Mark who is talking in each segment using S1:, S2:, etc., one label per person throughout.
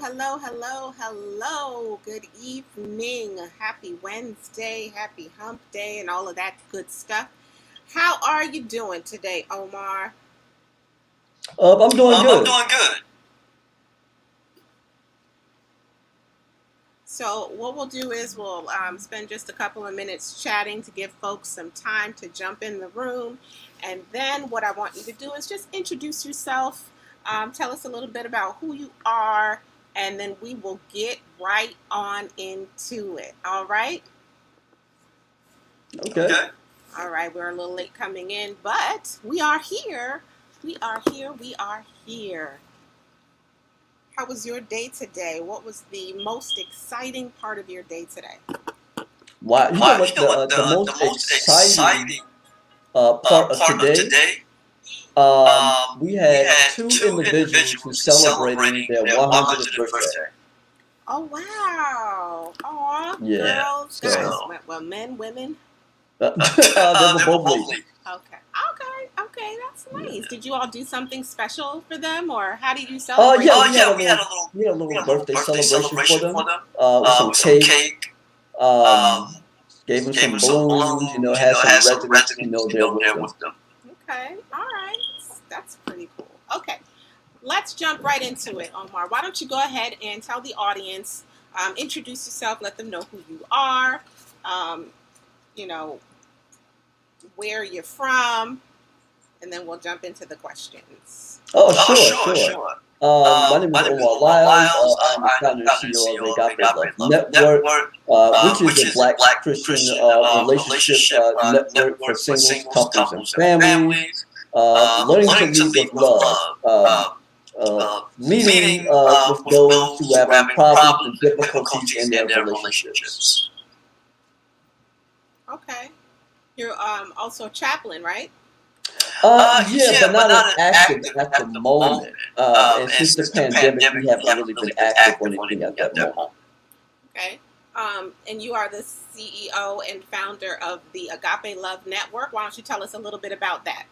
S1: hello, hello, hello. Good evening. Happy Wednesday, happy hump day, and all of that good stuff. How are you doing today, Omar?
S2: I'm doing
S3: I'm
S2: good.
S3: doing good.
S1: So, what we'll do is we'll spend just a couple of minutes chatting to give folks some time to jump in the room. And then, what I want you to do is just introduce yourself, tell us a little bit about who you are, and then we will get right on into it. All right?
S2: Okay.
S3: Okay.
S1: All right, we're a little late coming in, but we are here. We are here. We are here. How was your day today? What was the most exciting part of your day today?
S2: Wow. You know
S3: Wow,
S2: what? The
S3: the
S2: most
S3: most
S2: exciting
S3: exciting
S2: part of
S3: part of
S2: today,
S3: today,
S2: we
S3: we
S2: had
S3: had
S2: two
S3: two
S2: individuals who
S3: individuals
S2: celebrating
S3: celebrating
S2: their
S3: their
S2: 100th
S3: 100th
S2: birthday.
S3: birthday.
S1: Oh, wow. Aw,
S2: Yeah.
S1: girls, guys.
S2: So
S3: So,
S1: Well, men, women.
S2: they were
S3: they were
S2: both
S3: both
S2: ladies.
S3: late.
S1: Okay. Okay. That's
S2: Yeah.
S1: nice. Did you all do something special for them, or how did you celebrate
S2: Yeah.
S1: them?
S2: We had a
S3: We had
S2: little
S3: a little,
S2: we had a little birthday
S3: birthday
S2: celebration for
S3: celebration for
S2: them.
S3: them.
S2: With some
S3: With some
S2: cake.
S3: cake.
S2: Um,
S3: Um,
S2: gave them
S3: gave
S2: some
S3: them some
S2: balloons.
S3: balloons.
S2: Had some
S3: Had some
S2: residents.
S3: residents,
S2: There with
S3: there
S2: them.
S3: with them.
S1: Okay. All right. That's pretty cool. Okay. Let's jump right into it, Omar. Why don't you go ahead and tell the audience, introduce yourself, let them know who you are, um, you know, where you're from, and then we'll jump into the questions.
S2: Oh,
S3: Oh,
S2: sure,
S3: sure,
S2: sure.
S3: sure.
S2: My name is
S3: My name is
S2: Omar
S3: Omar
S2: Liles.
S3: Liles.
S2: I'm the
S3: I'm the
S2: founder and
S3: founder and
S2: CEO of
S3: CEO of
S2: Agape Love
S3: Agape Love
S2: Network,
S3: Network,
S2: which is
S3: which
S2: a
S3: is a
S2: Black
S3: Black
S2: Christian
S3: Christian
S2: relationship
S3: relationship
S2: network for
S3: network for
S2: singles,
S3: singles,
S2: couples, and
S3: couples, and
S2: families,
S3: families.
S2: learning to
S3: Learning to
S2: lead with
S3: lead with
S2: love,
S3: love.
S2: meeting
S3: Leading
S2: with
S3: with
S2: those who
S3: those
S2: are
S3: who are
S2: having
S3: having
S2: problems and
S3: problems and
S2: difficulties in
S3: difficulties
S2: their
S3: in their
S2: relationships.
S3: relationships.
S1: Okay. You're also a chaplain, right?
S2: Yeah,
S3: Yeah,
S2: but
S3: but
S2: not
S3: not
S2: as
S3: an
S2: active
S3: active
S2: at the
S3: at the moment.
S2: moment. And
S3: And
S2: since the
S3: since the
S2: pandemic,
S3: pandemic,
S2: we
S3: we
S2: haven't
S3: haven't
S2: really been
S3: really been
S2: active on
S3: active on
S2: anything at
S3: anything
S2: that
S3: at that
S2: moment.
S3: moment.
S1: Okay. And you are the CEO and founder of the Agape Love Network. Why don't you tell us a little bit about that?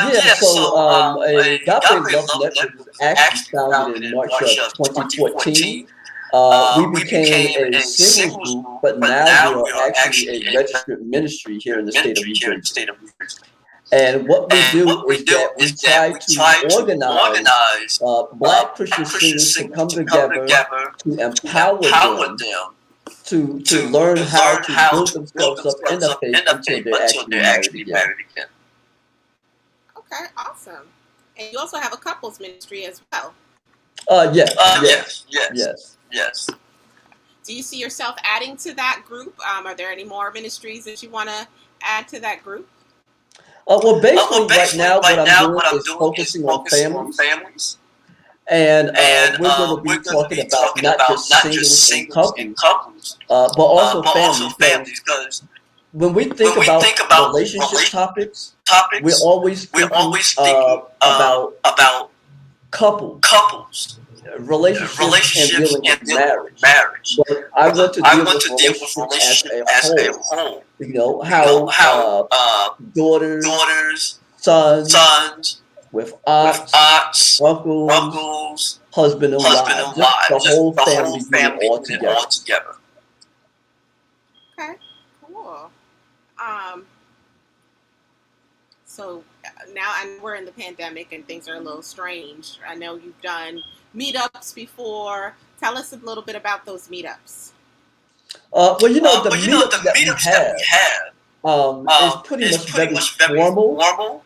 S2: Yeah,
S3: Yeah,
S2: so
S3: so
S2: Agape
S3: Agape
S2: Love
S3: Love
S2: Network was
S3: Network was
S2: actually
S3: actually
S2: founded
S3: founded
S2: in
S3: in
S2: March
S3: March
S2: of
S3: of
S2: 2014.
S3: 2014.
S2: We
S3: We
S2: became
S3: became
S2: a
S3: a
S2: singles
S3: singles
S2: group,
S3: group,
S2: but
S3: but
S2: now we
S3: now
S2: are
S3: we are
S2: actually a
S3: actually a
S2: registered ministry here in the state of
S3: ministry
S2: New
S3: here in the
S2: Jersey.
S3: state of New Jersey.
S2: And what we
S3: And
S2: do
S3: what we
S2: is
S3: do
S2: that we
S3: is that
S2: try
S3: we
S2: to
S3: try to
S2: organize
S3: organize
S2: Black Christian
S3: Christian
S2: singles to
S3: singles
S2: come
S3: to come
S2: together
S3: together
S2: to
S3: to
S2: empower
S3: empower
S2: them
S3: them
S2: to
S3: to
S2: learn how
S3: learn
S2: to
S3: how
S2: build
S3: to build
S2: themselves up in
S3: themselves
S2: the
S3: up
S2: faith
S3: in the
S2: until
S3: faith
S2: they're
S3: until
S2: actually
S3: they're
S2: married
S3: actually
S2: again.
S3: married again.
S1: Okay, awesome. And you also have a couples ministry as well.
S2: Yes, yes,
S3: Yes, yes,
S2: yes.
S3: yes.
S1: Do you see yourself adding to that group? Are there any more ministries that you want to add to that group?
S2: Well,
S3: Well,
S2: basically, right
S3: basically,
S2: now, what
S3: right
S2: I'm
S3: now,
S2: doing
S3: what I'm
S2: is
S3: doing is
S2: focusing on
S3: focusing on
S2: families.
S3: families.
S2: And
S3: And
S2: we're going to
S3: we're
S2: be
S3: going to
S2: talking
S3: be
S2: about
S3: talking
S2: not
S3: about
S2: just
S3: not just
S2: singles and
S3: singles and
S2: couples,
S3: couples,
S2: but also
S3: but also
S2: families. Because
S3: families. Because
S2: when we think
S3: when we
S2: about
S3: think about
S2: relationship
S3: relationship
S2: topics, we're
S3: topics,
S2: always
S3: we're
S2: thinking
S3: always thinking
S2: about
S3: about
S2: couples,
S3: couples,
S2: relationships, and
S3: relationships,
S2: dealing with
S3: and dealing with
S2: marriage.
S3: marriage.
S2: But I
S3: But
S2: want to
S3: I
S2: deal
S3: want
S2: with
S3: to deal with
S2: relationships as
S3: relationship
S2: a
S3: as a
S2: whole.
S3: whole.
S2: How
S3: How
S2: daughters,
S3: daughters,
S2: sons,
S3: sons,
S2: with
S3: with
S2: aunts,
S3: aunts,
S2: uncles,
S3: uncles,
S2: husband and
S3: husband
S2: wives,
S3: and
S2: just the
S3: wives, just
S2: whole
S3: the whole
S2: family unit
S3: family
S2: all
S3: unit
S2: together.
S3: all together.
S1: Okay, cool. Um, so now I know we're in the pandemic and things are a little strange. I know you've done meetups before. Tell us a little bit about those meetups.
S2: Well, the
S3: Well,
S2: meetups
S3: the
S2: that we
S3: meetups that we
S2: have
S3: have
S2: is pretty
S3: is
S2: much
S3: pretty
S2: very
S3: much very
S2: formal.
S3: formal.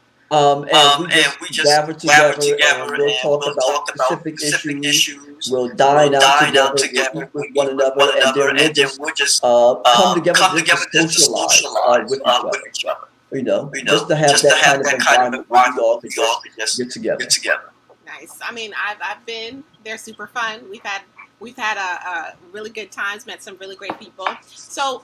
S2: And we
S3: And
S2: just
S3: we just
S2: gather
S3: gather
S2: together
S3: together
S2: and we'll
S3: and
S2: talk
S3: we'll
S2: about
S3: talk about
S2: specific
S3: specific
S2: issues.
S3: issues.
S2: We'll
S3: We'll
S2: dine out
S3: dine out
S2: together. We'll eat
S3: together.
S2: with
S3: We'll
S2: one
S3: eat with
S2: another,
S3: one
S2: and then
S3: another,
S2: we'll
S3: and then
S2: just
S3: we'll just
S2: come together
S3: come
S2: just to
S3: together just to
S2: socialize
S3: socialize
S2: with each
S3: with
S2: other.
S3: each other.
S2: Just to have
S3: Just to
S2: that
S3: have
S2: kind of
S3: that kind of
S2: environment where we
S3: environment
S2: all
S3: where
S2: could
S3: we all
S2: just
S3: could just
S2: get together.
S3: get together.
S1: Nice. I mean, I've been. They're super fun. We've had a really good times. Met some really great people. So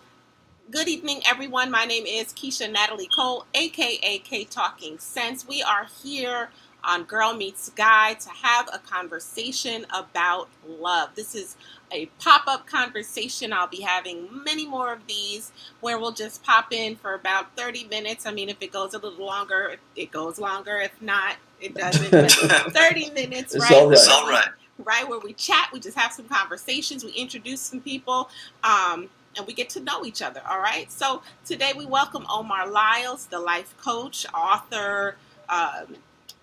S1: good evening, everyone. My name is Keisha Natalie Cole, aka K Talking Sense. We are here on Girl Meets Guy to have a conversation about love. This is a pop-up conversation. I'll be having many more of these where we'll just pop in for about 30 minutes. I mean, if it goes a little longer, it goes longer. If not, it doesn't. But 30 minutes,
S2: It's
S1: right?
S2: all right.
S3: It's all right.
S1: right? Where we chat, we just have some conversations, we introduce some people, and we get to know each other, all right? So today we welcome Omar Liles, the life coach, author,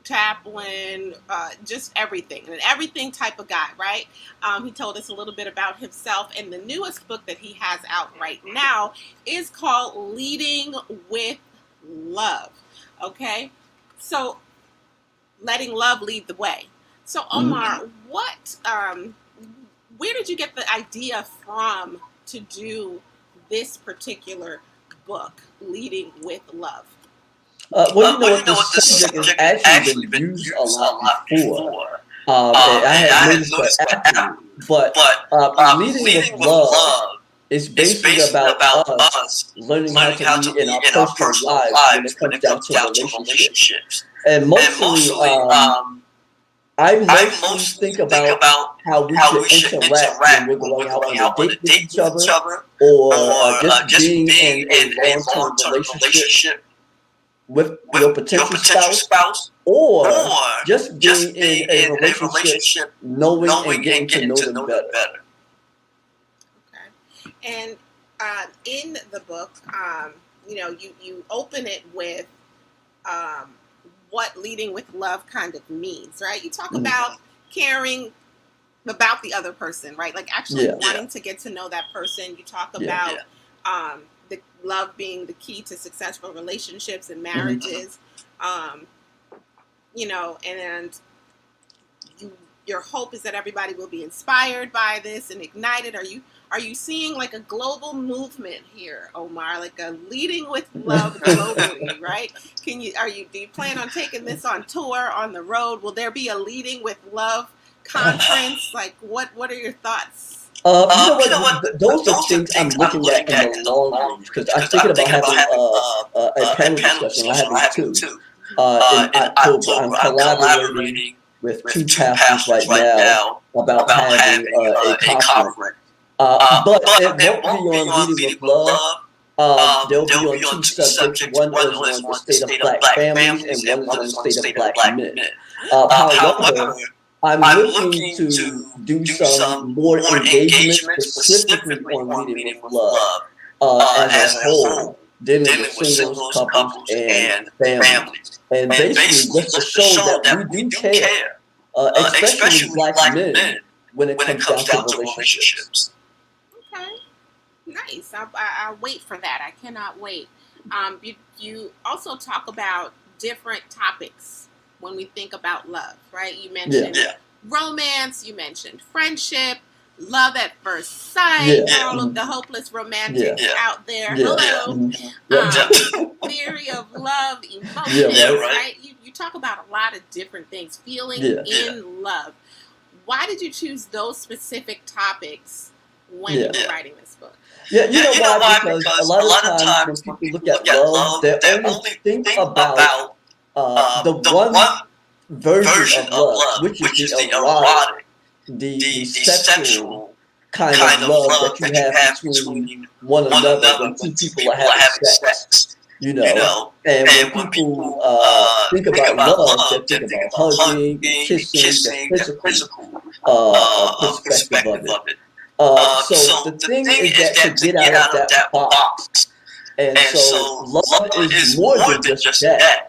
S1: chaplain, just everything, an everything type of guy, right? He told us a little bit about himself, and the newest book that he has out right now is called Leading with Love, okay? So letting love lead the way. So Omar, where did you get the idea from to do this particular book, Leading with Love?
S2: Well, the subject has actually been used a lot before. And I had noticed that afterwards. But leading with love is basically about us learning how to lead in our personal lives when it comes down to relationships. And mostly, I mostly think about how we should interact when we're going out on a date with each other, or just being in a long-term relationship with your potential spouse, or just being in a relationship, knowing and getting to know them better.
S1: Okay. And in the book, you open it with what leading with love kind of means, right? You talk about caring about the other person, right? Like actually wanting to get to know that person. You talk about the love being the key to successful relationships and marriages. And your hope is that everybody will be inspired by this and ignited. Are you seeing like a global movement here, Omar? Like a leading with love globally, right? Do you plan on taking this on tour, on the road? Will there be a leading with love conference? Like what are your thoughts?
S2: Those are things I'm looking at in the long range, because I'm thinking about having a panel discussion. I'm having two in October. I'm collaborating with two pastors right now about having a conference. But it won't be on Leading with Love. They'll be on two subjects. One is on the state of black families, and one is on the state of black men. However, I'm looking to do some more engagement specifically on Leading with Love as a whole, dealing with singles, couples, and families. And basically just to show that we do care, especially black men, when it comes down to relationships.
S1: Okay, nice. I'll wait for that. I cannot wait. You also talk about different topics when we think about love, right? You mentioned romance, you mentioned friendship, love at first sight, all of the hopeless romantics out there. Hello. Theory of love, emotions, right? You talk about a lot of different things, feeling in love. Why did you choose those specific topics when you were writing this book?
S2: Yeah, you know why? Because a lot of times when people look at love, they only think about the one version of love, which is the erotic, the sexual kind of love that you have between one another when two people are having sex. And when people think about love, they think about hugging, kissing, the physical perspective of it. So the thing is that to get out of that box, and so love is more than just that.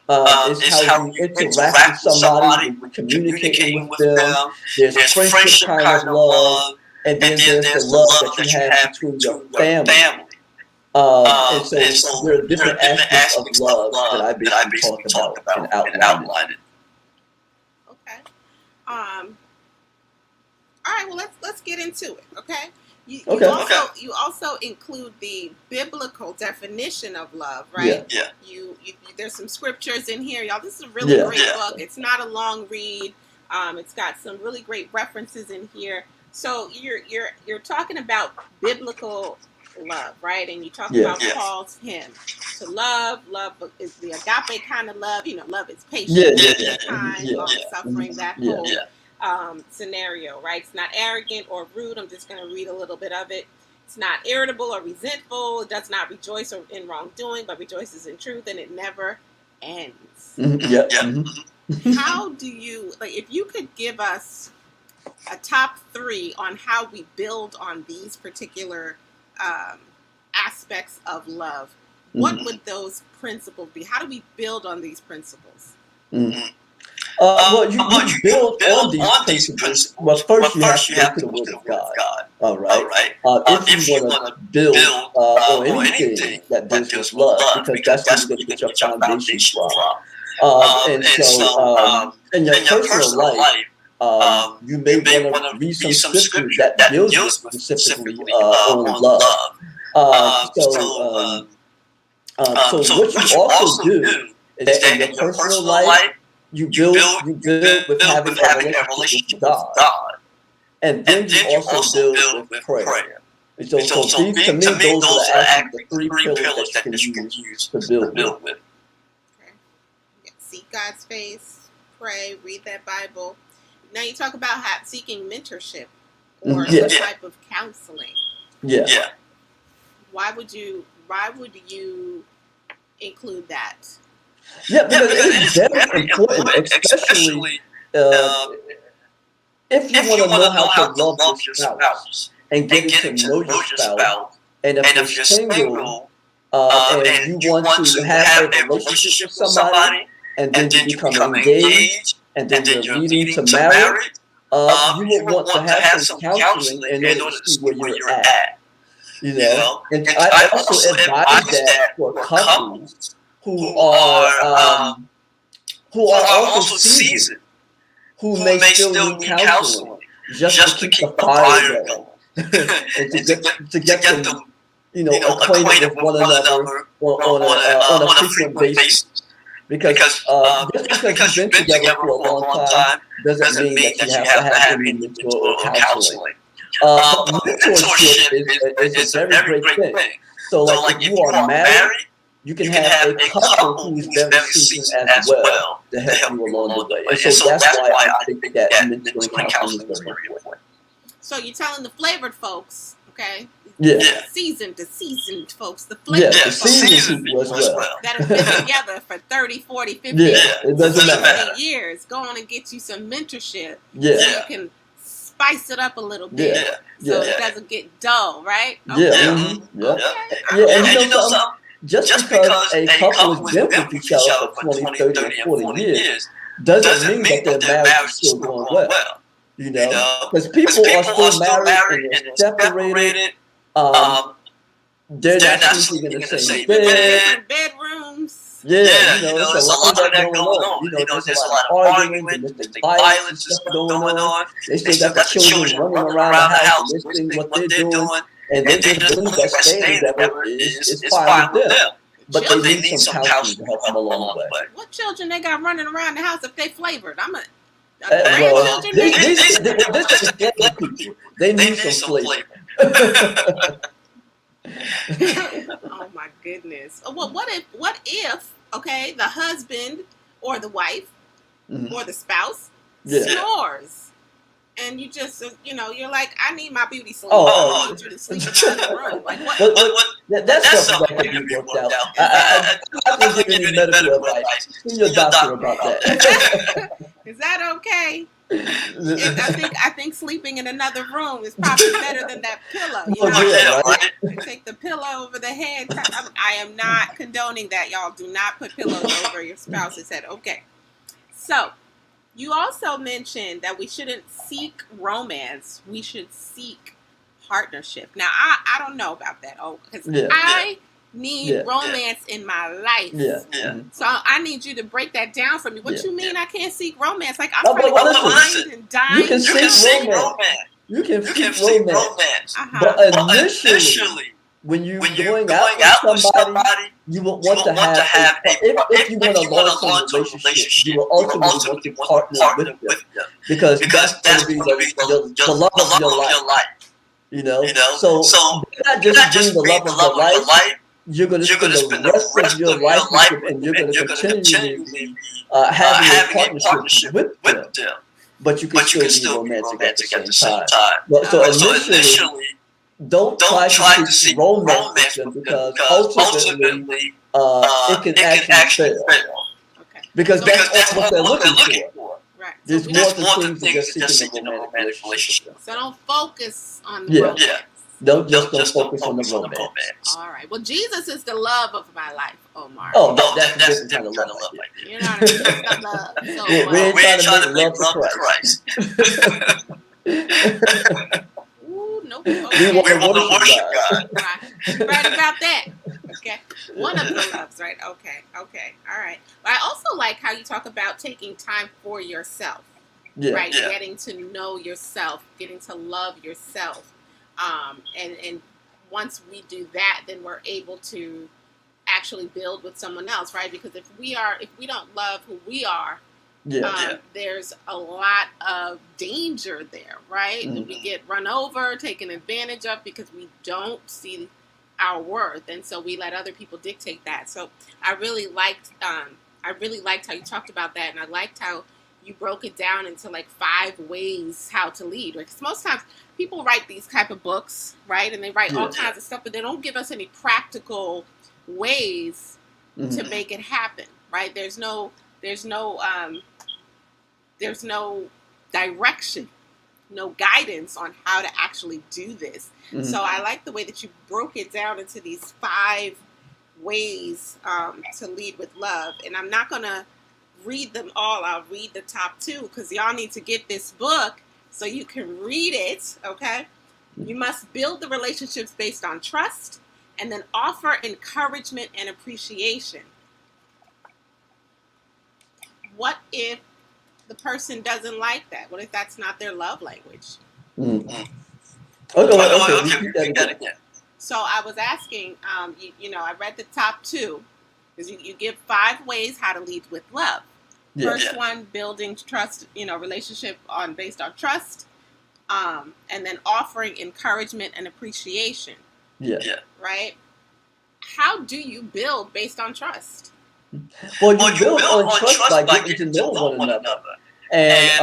S2: It's how you interact with somebody, when you're communicating with them. There's friendship kind of love, and then there's the love that you have between your family. And so there are different aspects of love that I basically talk about and outline it.
S1: Okay. All right. Well, let's get into it. Okay. You also include the biblical definition of love, right?
S2: Yeah.
S1: You there's some scriptures in here, y'all. This is a really great book. It's not a long read. It's got some really great references in here. So you're talking about biblical love, right? And you talk about Paul's hymn to love. Love is the agape kind of love. Love is patient, kind, long suffering. That whole scenario, right? It's not arrogant or rude. I'm just going to read a little bit of it. It's not irritable or resentful. It does not rejoice in wrongdoing, but rejoices in truth, and it never ends.
S2: Mm-hmm.
S1: How do you, if you could give us a top 3 on how we build on these particular um, aspects of love, what would those principles be? How do we build on these principles?
S2: Mm. Well, you build on these principles. Well, first you have to go to the Word of God. All right. If you want to build on anything that deals with love, because that's where you're going to get your foundation from. And so, in your personal life, you may want to read some scriptures that deals with specifically on love. So what you also do is that in your personal life, you build with having a relationship with God, and then you also build with prayer. And so these, to me, those are actually the 3 pillars that you can use to build with.
S1: Okay. Seek God's face, pray, read that Bible. Now you talk about seeking mentorship or some type of counseling.
S2: Yeah.
S1: Why would you include that?
S2: Yeah, because it is very important, especially if you want to know how to love your spouse and getting to know your spouse. And if you're single and you want to have a relationship with somebody, and then you become engaged, and then you're leading to marriage, you will want to have some counseling in order to see where you're at. And I also advise that for couples who are also seasoned, who may still need counseling just to keep the fire going, and to get them, acquainted with one another on a frequent basis. Because just because you've been together for a long time doesn't mean that you have to have individual counseling. But mentorship is a very great thing. So, like, if you are married, you can have a couple who's very seasoned as well to help you along the way. And so that's why I think that mentoring counseling is very important.
S1: So you're telling the flavored folks, okay?
S2: Yeah.
S1: Seasoned folks, the flavored folks
S2: people as well.
S1: that have been together for 30, 40, 50,
S2: it doesn't matter.
S1: years. Go on and get you some mentorship so you can spice it up a little bit so it doesn't get dull, right? Okay.
S2: And you know something? Just because a couple has been with each other for 20, 30, and 40 years doesn't mean that their marriage is still going well. Because people are still married and they're separated. They're not sleeping in the same bed.
S1: Bedrooms.
S2: There's a lot of that going on. There's a lot of arguing, domestic violence and stuff going on. They still got the children running around the house, listening to what they're doing, and they just believe that staying together is fine with them. But they need some counseling to help them along the way.
S1: What children they got running around the house if they flavored?
S2: They need some flavor.
S1: Oh my goodness. Well, what if the husband or the wife or the spouse snores, and you just you're like, I need my beauty sleep. I need you to sleep in the room. Like what?
S2: That's something that can be worked out. I'm not giving you medical advice. See your doctor about that.
S1: Is that okay? I think sleeping in another room is probably better than that pillow. Take the pillow over the head. I am not condoning that, y'all. Do not put pillows over your spouse's head. Okay. So, you also mentioned that we shouldn't seek romance. We should seek partnership. Now, I don't know about that. Because I need romance in my life. So I need you to break that down for me. What you mean I can't seek romance? Like I'm trying to get blind and dying.
S2: You can seek romance. You can seek romance. But initially, when you're going out with somebody, you will want to have if you want a long-term relationship, you will ultimately want to partner with them because that's going to be the love of your life. So not just being the love of your life. You're going to spend the rest of your life and you're going to continue having a partnership with them. But you can still be romantic at the same time. So initially, don't try to seek romance with them because ultimately it can actually fail. Because that's what they're looking for.
S1: Right. So
S2: There's more to things than just seeking a romantic relationship with them.
S1: So don't focus on the
S2: Yeah.
S1: romance.
S2: Don't focus on the romance.
S1: All right. Well, Jesus is the love of my life, Omar.
S2: Oh, that's a different kind of love.
S1: You know what I mean? That's the love. So,
S2: we ain't trying to make love to Christ.
S1: Ooh, nope.
S2: We
S1: Okay.
S2: want to worship God.
S1: Right about that. Okay. One of the loves, right? Okay. All right. But I also like how you talk about taking time for yourself.
S2: Yeah.
S1: Right? Yeah. Getting to know yourself, getting to love yourself. And once we do that, then we're able to actually build with someone else, right? Because if we don't love who we are, there's a lot of danger there, right? Mm-hmm. We get run over, taken advantage of because we don't see our worth, and so we let other people dictate that. So I really liked how you talked about that, and I liked how you broke it down into like 5 ways how to lead. Because most times people write these type of books, right? And they write all kinds of stuff, but they don't give us any practical ways to make it happen, right? There's no direction, no guidance on how to actually do this. Mm-hmm. So I like the way that you broke it down into these 5 ways to lead with love. And I'm not going to read them all. I'll read the top 2 because y'all need to get this book so you can read it, okay? You must build the relationships based on trust and then offer encouragement and appreciation. What if the person doesn't like that? What if that's not their love language?
S2: Mm-hmm. Okay. Repeat that again.
S1: So I was asking, I read the top 2 because you give 5 ways how to lead with love. First one, building trust, relationship based on trust, and then offering encouragement and appreciation. Right? How do you build based on trust?
S2: Well, you build on trust by getting to know one another. And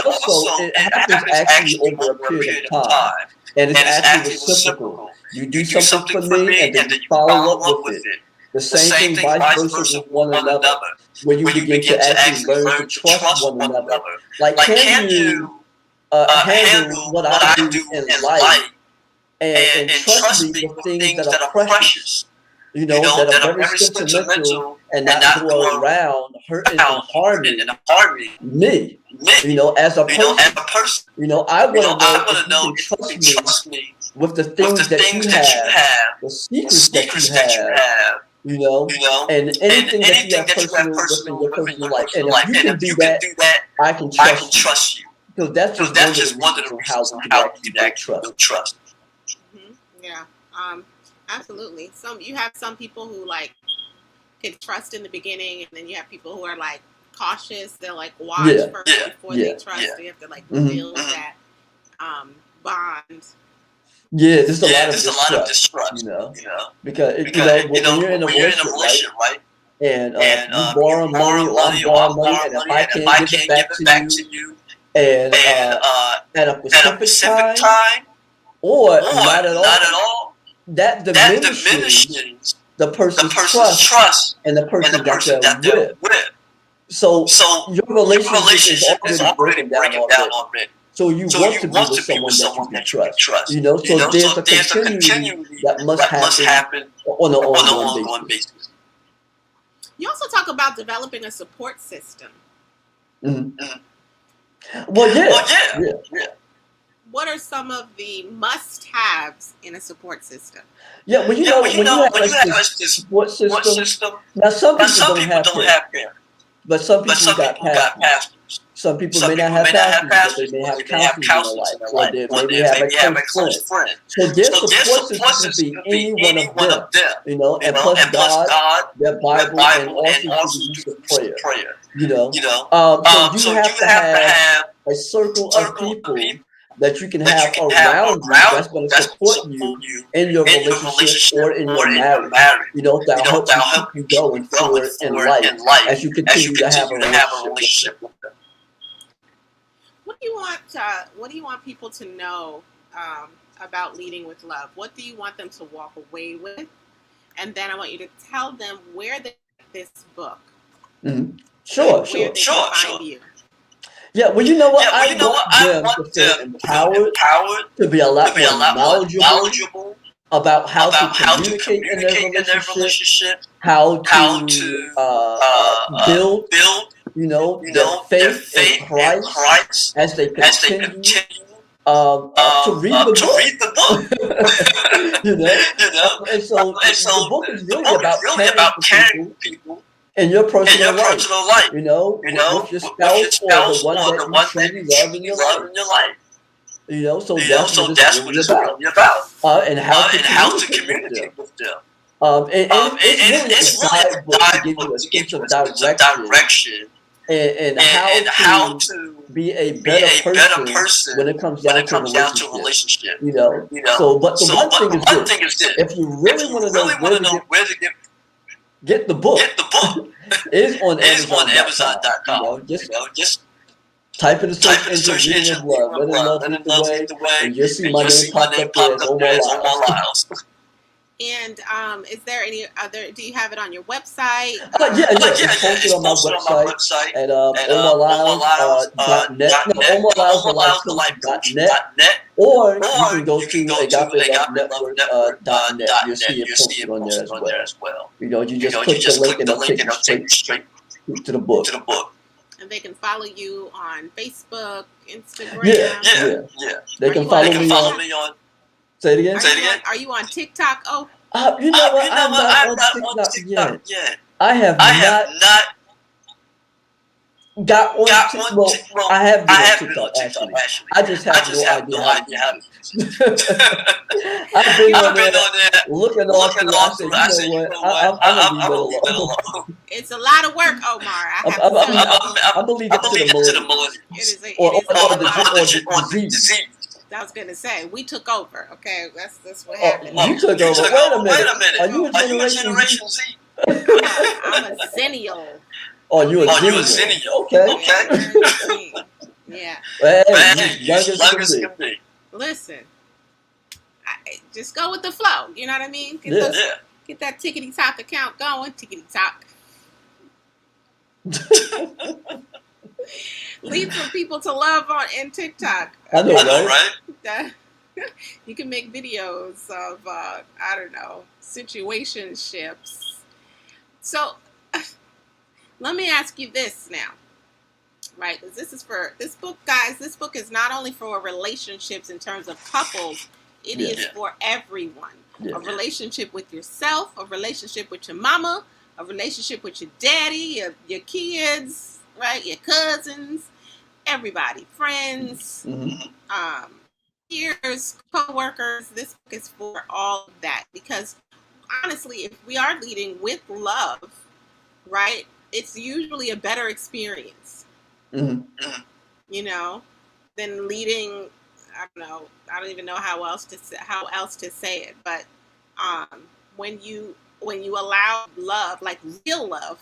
S2: also, it happens actually over a period of time. And it's actually reciprocal. You do something for me, and then you follow up with it. The same thing, vice versa, with one another. When you begin to actually learn to trust one another. Like, can you handle what I do in life and trust me with things that are precious? That are very sentimental and not go around hurting and harming me. As a person. I want to know if you can trust me with the things that you have, the secrets that you have. And anything that you have personal within your personal life. And if you can do that, I can trust you. Because that's just one of the reasons how we can actually build trust.
S1: Mm-hmm. Yeah, absolutely. You have some people who can trust in the beginning, and then you have people who are cautious. They'll watch first before they trust. So you have to build that bond.
S2: Yeah, there's a lot of distrust, because when you're in a relationship, right? And you borrow money, or I borrow money, and if I can't give it back to you, and at a specific time, or not at all, that diminishes the person's trust and the person that they're with. So your relationship is already breaking down already. So you want to be with someone that you can trust. So there's a continuity that must happen on an ongoing basis.
S1: You also talk about developing a support system.
S2: Mm-hmm. Well, yeah.
S1: What are some of the must-haves in a support system?
S2: Yeah, when you have this support system, now some people don't have parents, but some people got pastors. Some people may not have pastors, but they may have counselors in their life, or they maybe have a close friend. So their support system could be any one of them, and plus God, their Bible, and also the use of prayer. So you have to have a circle of people that you can have around you that's going to support you in your relationship or in your marriage. That'll help you keep you going forward in life as you continue to have a relationship with them.
S1: What do you want people to know about leading with love? What do you want them to walk away with? And then I want you to tell them where they get this book.
S2: Mm-hmm. Sure.
S1: You.
S2: Yeah, well, you know what? I want
S3: I
S2: them to
S3: want
S2: feel
S3: them to feel
S2: empowered,
S3: empowered,
S2: to be a
S3: to
S2: lot
S3: be a
S2: more
S3: lot more
S2: knowledgeable
S3: knowledgeable
S2: about how to
S3: about how to
S2: communicate in their
S3: communicate in their
S2: relationship,
S3: relationship,
S2: how
S3: how
S2: to
S3: to uh,
S2: build,
S3: build,
S2: their
S3: their
S2: faith in
S3: faith in
S2: Christ
S3: Christ
S2: as they
S3: as they
S2: continue
S3: continue
S2: to read the
S3: to
S2: book.
S3: read the book.
S2: you know,
S3: you know,
S2: and so
S3: and so
S2: the book is
S3: the
S2: really
S3: book is
S2: about
S3: really
S2: caring
S3: about
S2: for
S3: caring
S2: people
S3: for people
S2: in your
S3: in your
S2: personal life.
S3: personal life.
S2: With your
S3: With your
S2: spouse or the
S3: spouse
S2: one
S3: or
S2: that
S3: the
S2: you
S3: one that
S2: truly
S3: you
S2: love in
S3: truly
S2: your
S3: love
S2: life.
S3: in your life.
S2: So that's what
S3: So
S2: it's
S3: that's what
S2: really
S3: it's
S2: about,
S3: really about.
S2: and how to
S3: And how to
S2: communicate with them.
S3: communicate with them.
S2: It's really a
S3: It's really a
S2: guidebook to give you
S3: guidebook
S2: a
S3: to give
S2: sense
S3: you
S2: of
S3: a sense of
S2: direction
S3: direction
S2: and
S3: and
S2: how
S3: how
S2: to
S3: to
S2: be a
S3: be
S2: better
S3: a better
S2: person when
S3: person
S2: it comes
S3: when
S2: down
S3: it
S2: to
S3: comes down to a
S2: relationship.
S3: relationship.
S2: But the
S3: So,
S2: one
S3: but
S2: thing
S3: the
S2: is
S3: one
S2: this:
S3: thing is this:
S2: if you
S3: if
S2: really
S3: you
S2: want to know
S3: really want
S2: where
S3: to
S2: to
S3: know where to
S2: get the book,
S3: get the book,
S2: is on
S3: is on
S2: Amazon.com.
S3: Amazon.com.
S2: Just
S3: Just
S2: type in the
S3: type
S2: search
S3: in the
S2: engine
S3: search
S2: "Reading
S3: engine
S2: of
S3: "Reading
S2: Love,"
S3: of
S2: let in
S3: Love,"
S2: love
S3: let
S2: lead
S3: it
S2: the
S3: love lead
S2: way,
S3: the way,
S2: and you'll see
S3: and
S2: my
S3: you'll
S2: name
S3: see my
S2: popped
S3: name
S2: up there
S3: popped
S2: as
S3: up
S2: Omar
S3: there as Omar
S2: Liles.
S3: Liles.
S1: And is there any other? Do you have it on your website?
S2: Yeah, it's
S3: Yeah,
S2: posted
S3: it's
S2: on my
S3: posted on my
S2: website
S3: website
S2: at
S3: at
S2: omarliles.net. No,
S3: omarliles.net.
S2: Omar
S3: No,
S2: Liles, the Life Coach.net.
S3: omarliles.net.
S2: Or you
S3: Or
S2: can go
S3: you can
S2: to
S3: go to
S2: Agape Love
S3: Agape Love
S2: Network
S3: Network
S2: .net. You'll
S3: .net.
S2: see it
S3: You'll see
S2: posted
S3: it
S2: on there
S3: posted
S2: as
S3: on there
S2: well.
S3: as well.
S2: You just
S3: You
S2: click the
S3: just
S2: link
S3: click
S2: and
S3: the
S2: it'll
S3: link
S2: take
S3: and
S2: you
S3: it'll take you
S2: straight
S3: straight
S2: to the book.
S3: to the book.
S1: And they can follow you on Facebook, Instagram.
S3: Yeah.
S2: They can follow me on. Say it again.
S1: Are you on TikTok? Oh,
S2: You know what?
S3: You know
S2: I'm
S3: what?
S2: not
S3: I'm
S2: on
S3: not on
S2: TikTok
S3: TikTok
S2: yet.
S3: yet.
S2: I have
S3: I have
S2: not
S3: not
S2: got on
S3: got
S2: TikTok.
S3: on
S2: Well,
S3: TikTok.
S2: I have
S3: I
S2: been on
S3: have been
S2: TikTok
S3: on TikTok
S2: actually.
S3: actually.
S2: I just
S3: I
S2: have
S3: just
S2: no
S3: have
S2: idea
S3: no
S2: how to
S3: idea how to
S2: use
S3: use it.
S2: it. I've been
S3: I've
S2: on
S3: been
S2: there
S3: on there
S2: looking all
S3: looking
S2: through. I
S3: all
S2: said,
S3: through.
S2: you
S3: I
S2: know
S3: said, you
S2: what?
S3: know what?
S2: I'm gonna leave
S3: I'm
S2: it
S3: gonna leave it
S2: alone.
S3: alone.
S1: it's a lot of work, Omar. I have to tell you.
S2: I'm gonna leave
S3: I'm
S2: it
S3: gonna
S2: to the
S3: leave it to the
S2: millennials
S3: millennials.
S2: or,
S1: It is
S2: or,
S1: a
S2: or the
S1: lot.
S3: Or the
S2: disease.
S3: disease.
S1: I was gonna say we took over. Okay, that's what
S2: Oh,
S1: happened.
S2: you took
S3: You
S2: over.
S3: took
S2: Wait a
S3: over. Wait
S2: minute.
S3: a minute.
S2: Are you a
S3: Are you a
S2: Generation Z?
S3: Generation Z?
S1: I'm a zennial.
S2: Oh, you a
S3: You a
S2: Zennial?
S3: Zennial?
S2: Okay.
S1: Yeah, we're in between. Yeah.
S2: Well, hey, you
S3: Man,
S2: as
S3: you
S2: young as
S3: young
S2: can
S3: as
S2: be.
S3: can be.
S1: Listen, just go with the flow. You know what I mean?
S2: Yeah.
S1: Get that tickety tock account going. Tickety tock. Lead some people to love on in TikTok.
S2: I know,
S3: I know, right?
S1: That- you can make videos of I don't know, situationships. So let me ask you this now, right? Because this is for this book, guys. This book is not only for relationships in terms of couples. It is for everyone.
S2: Yeah.
S1: A relationship with yourself, a relationship with your mama, a relationship with your daddy, your kids, right? Your cousins, everybody, friends, peers, co-workers. This book is for all of that because honestly, if we are leading with love, right, it's usually a better experience, you know, than leading. I don't know. I don't even know how else to say it. But when you allow love, like real love,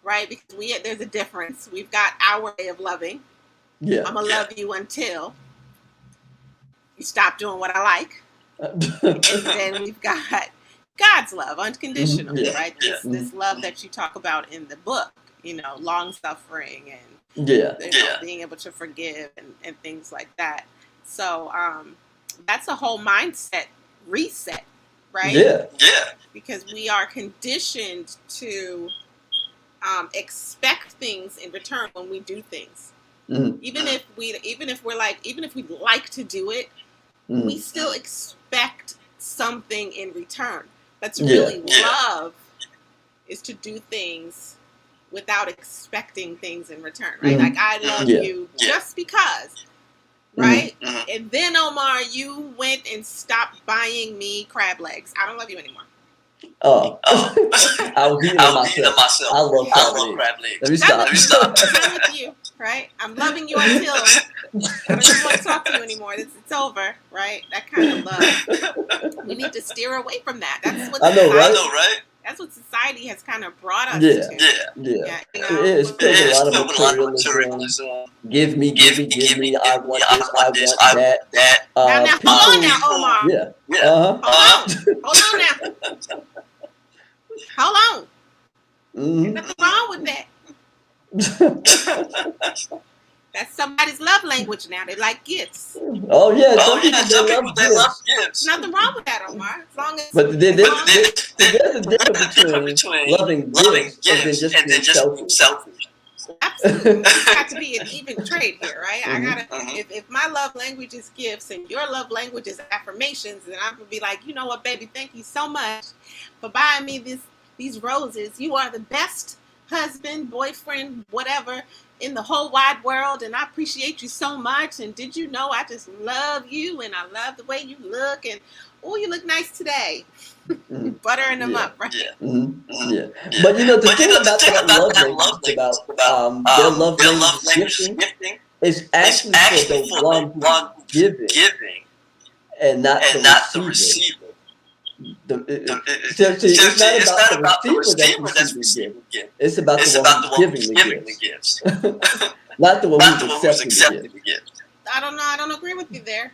S1: right? Because there's a difference. We've got our way of loving.
S2: Yeah.
S1: I'm gonna love you until you stop doing what I like. And then we've got God's love, unconditional, right? This love that you talk about in the book, long suffering and being able to forgive and things like that. So that's a whole mindset reset, right?
S2: Yeah.
S1: Because we are conditioned to expect things in return when we do things. Even if we like to do it, we still expect something in return. That's really love, is to do things without expecting things in return, right? Like I love you just because, right? And then Omar, you went and stopped buying me crab legs. I don't love you anymore.
S2: I was eating them myself. I love crab legs. Let me stop.
S1: I'm with you, right? I'm loving you until I don't even want to talk to you anymore. It's over, right? That kind of love. We need to steer away from that. That's what
S2: I know, right?
S1: That's what society has kind of brought us to.
S2: Yeah. It's filled with a lot of materialism. Give me. I want this. I want that.
S1: Now, hold on now, Omar.
S2: Yeah.
S1: Hold on now. Hold on. There's nothing wrong with that. That's somebody's love language now. They like gifts.
S2: Oh yeah,
S3: Oh
S2: some
S3: yeah,
S2: people
S3: some
S2: they
S3: people
S2: love
S3: they love
S2: gifts,
S3: gifts.
S1: There's nothing wrong with that, Omar. As long as,
S2: but
S1: as long as
S2: there's a difference
S3: There's a difference
S2: between
S3: between
S2: loving
S3: loving
S2: gifts and then
S3: gifts
S2: just
S3: and then
S2: being
S3: just being
S2: selfish.
S3: selfish.
S1: absolutely, it's got to be an even trade here, right? I
S2: Mhm.
S1: gotta. If my love language is gifts and your love language is affirmations, then I'm gonna be like, you know what, baby, thank you so much for buying me these roses. You are the best husband, boyfriend, whatever in the whole wide world, and I appreciate you so much. And did you know I just love you, and I love the way you look, and oh, you look nice today.
S2: Mhm.
S1: Buttering them
S2: Yeah.
S1: up, right?
S3: Yeah.
S2: Mhm.
S3: Mhm.
S2: Yeah.
S3: Yeah.
S2: But the
S3: But
S2: thing
S3: the
S2: about
S3: thing
S2: that
S3: about
S2: love
S3: that
S2: language
S3: love
S2: is
S3: language
S2: about
S3: is about
S2: their love
S3: their
S2: language
S3: love
S2: is
S3: language is
S2: gifting.
S3: gifting.
S2: It's
S3: It's
S2: actually for
S3: actually
S2: the
S3: for the
S2: one who's
S3: one who's
S2: giving
S3: giving
S2: and not the
S3: and not the
S2: receiver.
S3: receiver.
S2: So it's not
S3: It's
S2: about
S3: not
S2: the
S3: about the
S2: receiver that's
S3: receiver that's
S2: receiving gifts.
S3: receiving gifts.
S2: It's about the
S3: It's
S2: one
S3: about
S2: who's
S3: the one
S2: giving
S3: who's
S2: the
S3: giving the
S2: gifts,
S3: gifts,
S2: not the one
S3: not
S2: who's
S3: the one who's
S2: accepting the
S3: accepting
S2: gift.
S3: the gifts.
S1: I don't know. I don't agree with you there.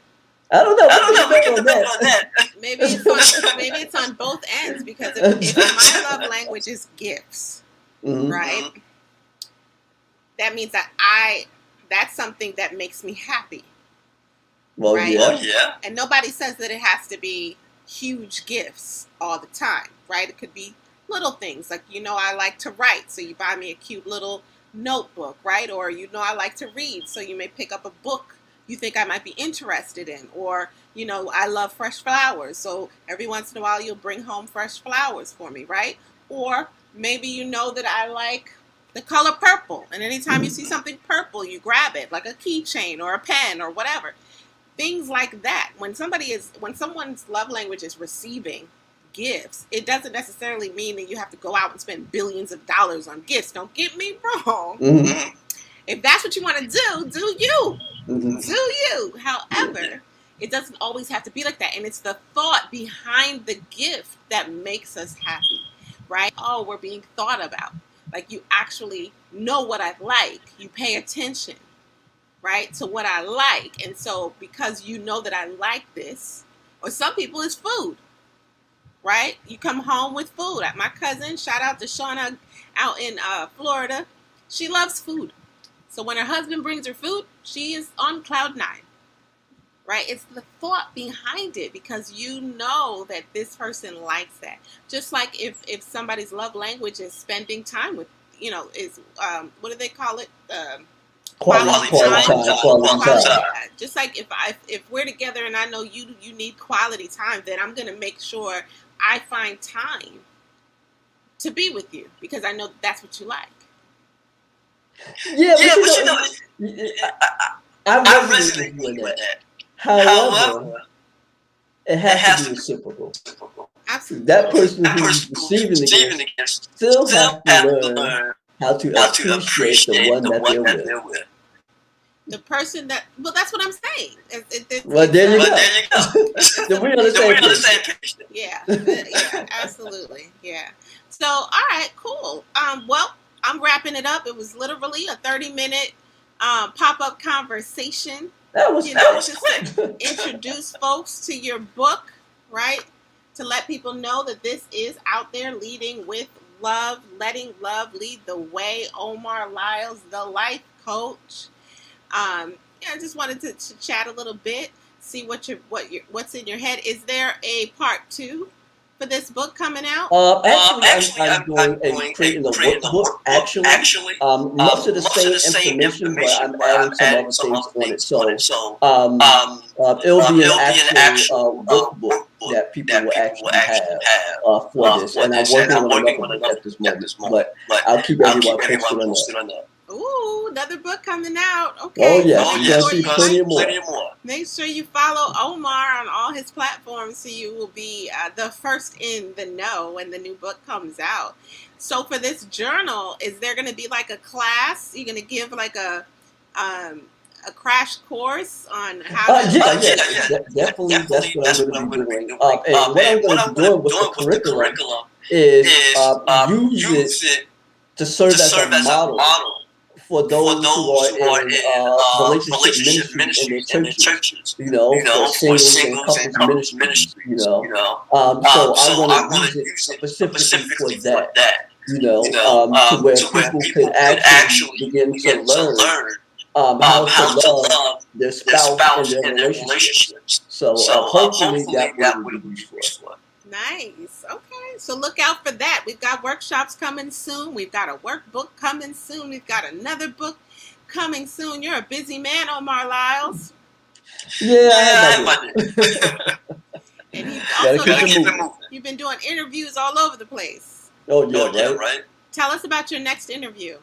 S2: I don't know.
S3: I
S2: We
S3: don't
S2: can
S3: know. We
S2: debate
S3: can
S2: on
S3: debate on
S2: that.
S3: that.
S1: Maybe it's on both ends because if my love language is gifts,
S2: Mhm.
S1: right? That means that that's something that makes me happy,
S2: Well,
S1: right?
S2: yeah.
S3: Yeah.
S1: And nobody says that it has to be huge gifts all the time, right? It could be little things like, I like to write, so you buy me a cute little notebook, right? Or, I like to read, so you may pick up a book you think I might be interested in. Or, I love fresh flowers, so every once in a while you'll bring home fresh flowers for me, right? Or maybe you know that I like the color purple, and anytime you see something purple, you grab it, like a keychain or a pen or whatever. Things like that. When someone's love language is receiving gifts, it doesn't necessarily mean that you have to go out and spend billions of dollars on gifts. Don't get me wrong.
S2: Mhm.
S1: If that's what you want to do you.
S2: Mhm.
S1: Do you. However, it doesn't always have to be like that. And it's the thought behind the gift that makes us happy, right? Oh, we're being thought about. Like, you actually know what I like. You pay attention, right, to what I like. And so because you know that I like this, or some people it's food, right? You come home with food. My cousin, shout out to Shauna out in Florida, she loves food. So when her husband brings her food, she is on cloud nine, right? It's the thought behind it because you know that this person likes that. Just like if somebody's love language is spending time with, is what do they call it?
S2: Quality time.
S1: Just like if we're together and I know you need quality time, then I'm gonna make sure I find time to be with you because I know that's what you like.
S2: Yeah,
S3: Yeah,
S2: but
S3: but
S2: I
S3: I
S2: resonate
S3: resonate
S2: with
S3: with
S2: that.
S3: that.
S2: However,
S3: However,
S2: it
S3: it
S2: has
S3: has
S2: to
S3: to
S2: be
S3: be
S2: reciprocal.
S1: Absolutely.
S2: That person
S3: that
S2: who's
S3: person who's
S2: receiving the
S3: receiving
S2: gift
S3: the gifts
S2: still
S3: still
S2: has to
S3: have to
S2: learn
S3: learn
S2: how to
S3: how to
S2: appreciate the
S3: appreciate
S2: one
S3: the
S2: that
S3: one
S2: they're
S3: that
S2: with.
S3: they're with.
S1: The person well, that's what I'm saying.
S2: Well, there you
S3: But
S2: go.
S3: there you go.
S2: Then we're on the
S3: Then we're
S2: same
S3: on the
S2: page.
S3: same page.
S1: yeah, absolutely. Yeah. So, all right, cool. Well, I'm wrapping it up. It was literally a 30-minute pop-up conversation.
S2: That was
S1: Just
S2: quick.
S1: to introduce folks to your book, right? To let people know that this is out there, leading with love, letting love lead the way. Omar Liles, the life coach. I just wanted to chat a little bit, see what's in your head. Is there a part 2 for this book coming out?
S2: Actually, I'm creating a workbook. Actually, most of the same information, but I'm adding some other things on it. So, it'll be an actual workbook that people will actually have for this. And I'm working on another book at this moment, but I'll keep everyone posted on that.
S1: Ooh, another book coming out. Okay.
S2: Oh yeah,
S1: So
S2: you're gonna see plenty more.
S1: Make sure you follow Omar on all his platforms so you will be the first in the know when the new book comes out. So for this journal, is there going to be like a class? You're going to give like a crash course on how to...
S2: Definitely. That's what I'm going to be doing. And what I'm going to be doing with the curriculum is use it to serve as a model for those who are in relationship ministry in their churches, for singles and couples ministries, So I want to use it specifically for that, to where people could actually begin to learn how to
S3: how to
S2: love
S3: love
S2: their
S3: their
S2: spouse and
S3: spouse
S2: their
S3: in their
S2: relationships.
S3: relationships.
S2: So
S3: So
S2: hopefully
S3: hopefully
S2: that
S3: that
S2: will
S3: will
S2: be
S3: be
S2: useful.
S3: useful.
S1: Nice. Okay. So look out for that. We've got workshops coming soon. We've got a workbook coming soon. We've got another book coming soon. You're a busy man, Omar Liles.
S2: Yeah, I
S3: Yeah, I
S2: have
S3: have
S2: my
S3: my
S2: day.
S1: And he's
S2: Gotta
S1: also
S2: keep
S3: Gotta
S2: it
S3: keep it
S2: moving.
S3: moving.
S1: you've been doing interviews all over the place.
S2: Oh yeah,
S3: Oh yeah,
S2: right.
S3: right.
S1: Tell us about your next interview.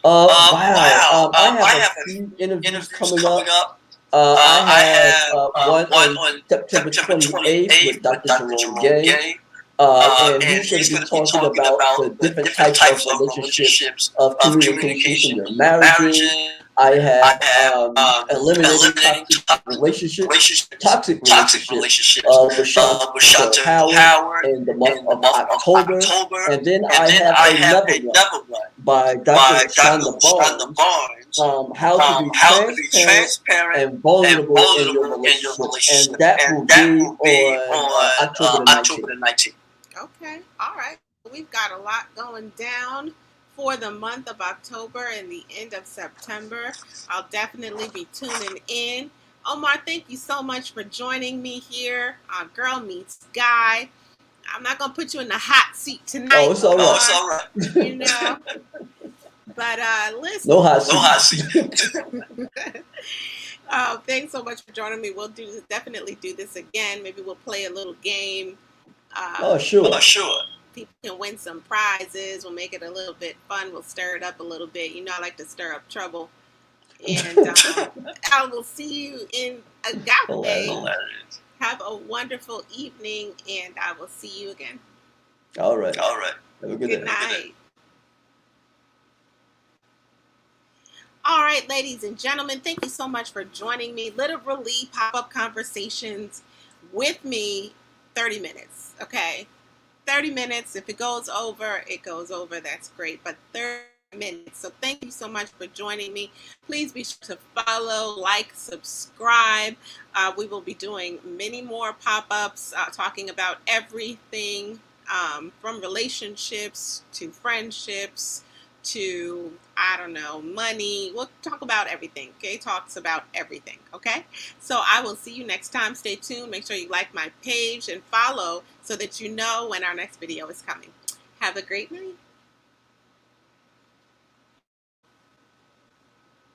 S2: Wow. I have
S3: I
S2: a
S3: have
S2: few interviews
S3: interviews
S2: coming
S3: coming
S2: up.
S3: up.
S2: I
S3: I
S2: have
S3: have
S2: one
S3: one
S2: on
S3: on
S2: September
S3: September
S2: 28th
S3: 28th
S2: with
S3: with
S2: Dr.
S3: Dr.
S2: Jerome
S3: Jerome
S2: Gay.
S3: Gay.
S2: And
S3: And
S2: he's going to
S3: he's
S2: be
S3: going to be
S2: talking
S3: talking
S2: about the
S3: about the
S2: different
S3: different
S2: types of
S3: types of
S2: relationships,
S3: relationships,
S2: of
S3: of
S2: communication in
S3: communication
S2: your
S3: in your
S2: marriages.
S3: marriages.
S2: I
S3: I
S2: have
S3: have
S2: eliminating
S3: eliminating
S2: toxic
S3: relationships,
S2: toxic
S3: toxic
S2: relationships
S3: relationships
S2: with Shanta
S3: with Shanta
S2: Howard
S3: Howard
S2: in the month
S3: in the
S2: of
S3: month of
S2: October.
S3: October.
S2: And then
S3: And
S2: I
S3: then
S2: have
S3: I have
S2: another one
S3: another one
S2: by Dr.
S3: by Dr.
S2: Shonda
S3: Shonda
S2: Barnes,
S3: Barnes,
S2: how to be
S3: how to be
S2: transparent
S3: transparent
S2: and
S3: and
S2: vulnerable in your
S3: vulnerable in your
S2: relationships. And
S3: relationship.
S2: that
S3: And
S2: will
S3: that
S2: be
S3: will be
S2: on
S3: on
S2: October the
S3: October
S2: 19th.
S3: the 19th.
S1: Okay. All right. We've got a lot going down for the month of October and the end of September. I'll definitely be tuning in. Omar, thank you so much for joining me here on Girl Meets Guy. I'm not going to put you in the hot seat tonight.
S2: Oh, it's all right.
S3: Oh, it's all right.
S1: You know. But listen.
S2: No hot seat.
S3: No hot seat.
S1: Thanks so much for joining me. We'll definitely do this again. Maybe we'll play a little game.
S2: Oh, sure.
S3: Oh, sure.
S1: People can win some prizes. We'll make it a little bit fun. We'll stir it up a little bit. You know, I like to stir up trouble. And I will see you in Agape.
S3: Hilarious.
S1: Have a wonderful evening, and I will see you again.
S2: All right.
S3: All right.
S2: Have a good
S1: Good
S2: night.
S1: night. All right, ladies and gentlemen, thank you so much for joining me. Literally pop-up conversations with me, 30 minutes, okay? 30 minutes. If it goes over, it goes over. That's great. But 30 minutes. So thank you so much for joining me. Please be sure to follow, like, subscribe. We will be doing many more pop-ups talking about everything from relationships to friendships to, I don't know, money. We'll talk about everything. Gay talks about everything. Okay. So I will see you next time. Stay tuned. Make sure you like my page and follow so that you know when our next video is coming. Have a great night.